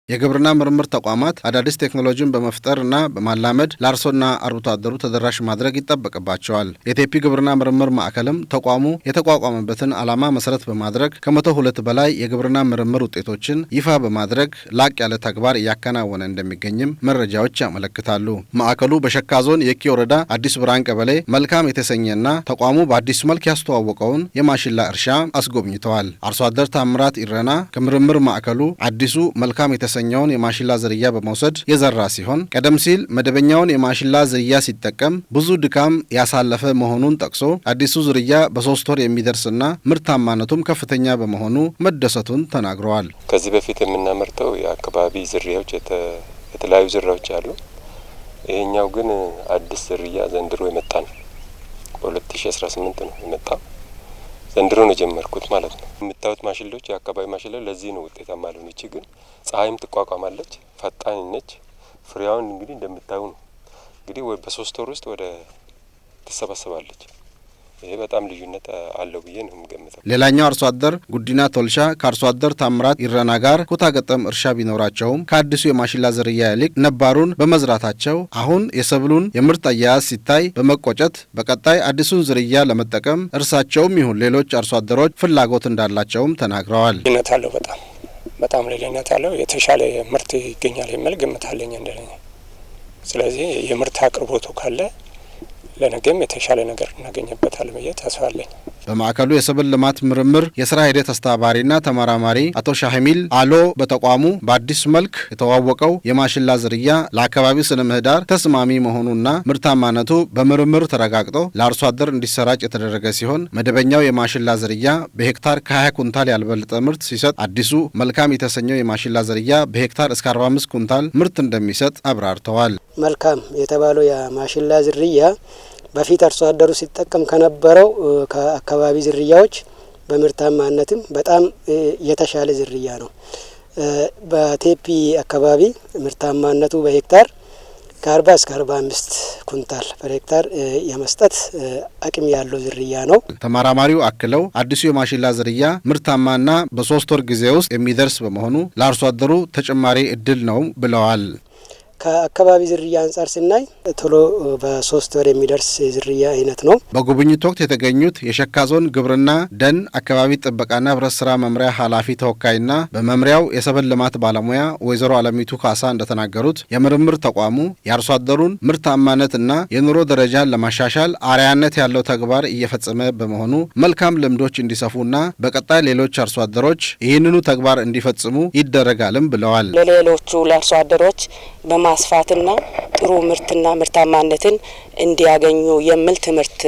የግብርና ምርምር ተቋማት አዳዲስ ቴክኖሎጂን በመፍጠርና በማላመድ ለአርሶና አርብቶ አደሩ ተደራሽ ማድረግ ይጠበቅባቸዋል። የቴፒ ግብርና ምርምር ማዕከልም ተቋሙ የተቋቋመበትን ዓላማ መሰረት በማድረግ ከ102 በላይ የግብርና ምርምር ውጤቶችን ይፋ በማድረግ ላቅ ያለ ተግባር እያከናወነ እንደሚገኝም መረጃዎች ያመለክታሉ። ማዕከሉ በሸካ ዞን የኪ ወረዳ አዲስ ብርሃን ቀበሌ መልካም የተሰኘና ተቋሙ በአዲስ መልክ ያስተዋወቀውን የማሽላ እርሻ አስጎብኝተዋል። አርሶ አደር ታምራት ኢረና ከምርምር ማዕከሉ አዲሱ መልካም የተሰኘውን የማሽላ ዝርያ በመውሰድ የዘራ ሲሆን ቀደም ሲል መደበኛውን የማሽላ ዝርያ ሲጠቀም ብዙ ድካም ያሳለፈ መሆኑን ጠቅሶ አዲሱ ዝርያ በ3 ወር የሚደርስና ምርታማነቱም ከፍተኛ በመሆኑ መደሰቱን ተናግረዋል። ከዚህ በፊት የምናመርተው የአካባቢ ዝርያዎች የተለያዩ ዝርያዎች አሉ። ይሄኛው ግን አዲስ ዝርያ ዘንድሮ የመጣ ነው። በ2018 ነው የመጣው። ዘንድሮ ነው ጀመርኩት ማለት ነው። የምታዩት ማሽላዎች የአካባቢ ማሽላ ለዚህ ነው ውጤታማ ያልሆነች፣ ግን ፀሐይም ትቋቋማለች፣ ፈጣን ነች። ፍሬያውን እንግዲህ እንደምታዩ ነው። እንግዲህ በ3 ወር ውስጥ ወደ ትሰበሰባለች። ይሄ በጣም ልዩነት አለው ብዬ ነው የምገምተው። ሌላኛው አርሶ አደር ጉዲና ቶልሻ ከአርሶ አደር ታምራት ኢረና ጋር ኩታ ገጠም እርሻ ቢኖራቸውም ከአዲሱ የማሽላ ዝርያ ይልቅ ነባሩን በመዝራታቸው አሁን የሰብሉን የምርት አያያዝ ሲታይ በመቆጨት በቀጣይ አዲሱን ዝርያ ለመጠቀም እርሳቸውም ይሁን ሌሎች አርሶ አደሮች ፍላጎት እንዳላቸውም ተናግረዋል። ልዩነት አለው፣ በጣም ልዩነት አለው። የተሻለ ምርት ይገኛል የሚል ግምት አለኝ እንደኔ። ስለዚህ የምርት አቅርቦቱ ካለ ለነገም የተሻለ ነገር እናገኝበታል ብዬ ተስፋ አለኝ። በማዕከሉ የሰብል ልማት ምርምር የስራ ሂደት አስተባባሪና ተመራማሪ አቶ ሻህሚል አሎ በተቋሙ በአዲስ መልክ የተዋወቀው የማሽላ ዝርያ ለአካባቢው ስነ ምህዳር ተስማሚ መሆኑና ምርታማነቱ በምርምር ተረጋግጦ ለአርሶ አደር እንዲሰራጭ የተደረገ ሲሆን መደበኛው የማሽላ ዝርያ በሄክታር ከ20 ኩንታል ያልበለጠ ምርት ሲሰጥ አዲሱ መልካም የተሰኘው የማሽላ ዝርያ በሄክታር እስከ 45 ኩንታል ምርት እንደሚሰጥ አብራርተዋል። መልካም የተባለው የማሽላ ዝርያ በፊት አርሶ አደሩ ሲጠቀም ከነበረው ከአካባቢ ዝርያዎች በምርታማነትም በጣም የተሻለ ዝርያ ነው። በቴፒ አካባቢ ምርታማነቱ በሄክታር ከ40 እስከ 45 ኩንታል በሄክታር የመስጠት አቅም ያለው ዝርያ ነው። ተመራማሪው አክለው አዲሱ የማሽላ ዝርያ ምርታማና በ3 ወር ጊዜ ውስጥ የሚደርስ በመሆኑ ለአርሶ አደሩ ተጨማሪ እድል ነው ብለዋል። ከአካባቢ ዝርያ አንጻር ስናይ ቶሎ በ3 ወር የሚደርስ ዝርያ አይነት ነው። በጉብኝት ወቅት የተገኙት የሸካ ዞን ግብርና ደን አካባቢ ጥበቃና ህብረት ስራ መምሪያ ኃላፊ ተወካይና በመምሪያው የሰብል ልማት ባለሙያ ወይዘሮ አለሚቱ ካሳ እንደተናገሩት የምርምር ተቋሙ የአርሶ አደሩን ምርታማነትና የኑሮ ደረጃን ለማሻሻል አርአያነት ያለው ተግባር እየፈጸመ በመሆኑ መልካም ልምዶች እንዲሰፉና በቀጣይ ሌሎች አርሶ አደሮች ይህንኑ ተግባር እንዲፈጽሙ ይደረጋልም ብለዋል። ለሌሎቹ ለአርሶ አደሮች በማስፋትና ጥሩ ምርትና ምርታማነትን እንዲያገኙ የሚል ትምህርት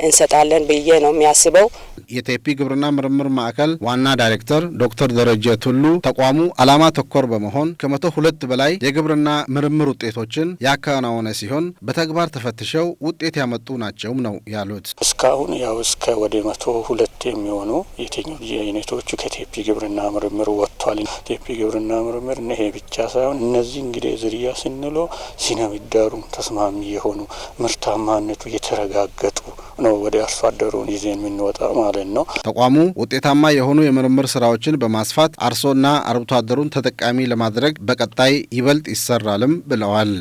እንሰጣለን ብዬ ነው የሚያስበው። የቴፒ ግብርና ምርምር ማዕከል ዋና ዳይሬክተር ዶክተር ደረጀ ቱሉ ተቋሙ ዓላማ ተኮር በመሆን ከ102 በላይ የግብርና ምርምር ውጤቶችን ያከናወነ ሲሆን በተግባር ተፈትሸው ውጤት ያመጡ ናቸውም ነው ያሉት። እስካሁን ያው እስከ ወደ 102 የሚሆኑ የቴክኖሎጂ አይነቶቹ ከቴፒ ግብርና ምርምር ወጥቷል። ቴፒ ግብርና ምርምር ይሄ ብቻ ሳይሆን እነዚህ እንግዲህ ዝርያ ስንለው ስነ ምህዳሩ ተስማሚ የሆኑ ምርታማነቱ የተረጋገጡ ነው ወደ አርሶ አደሩን ይዘን የምንወጣ ማለት ነው። ተቋሙ ውጤታማ የሆኑ የምርምር ስራዎችን በማስፋት አርሶና አርብቶ አደሩን ተጠቃሚ ለማድረግ በቀጣይ ይበልጥ ይሰራልም ብለዋል።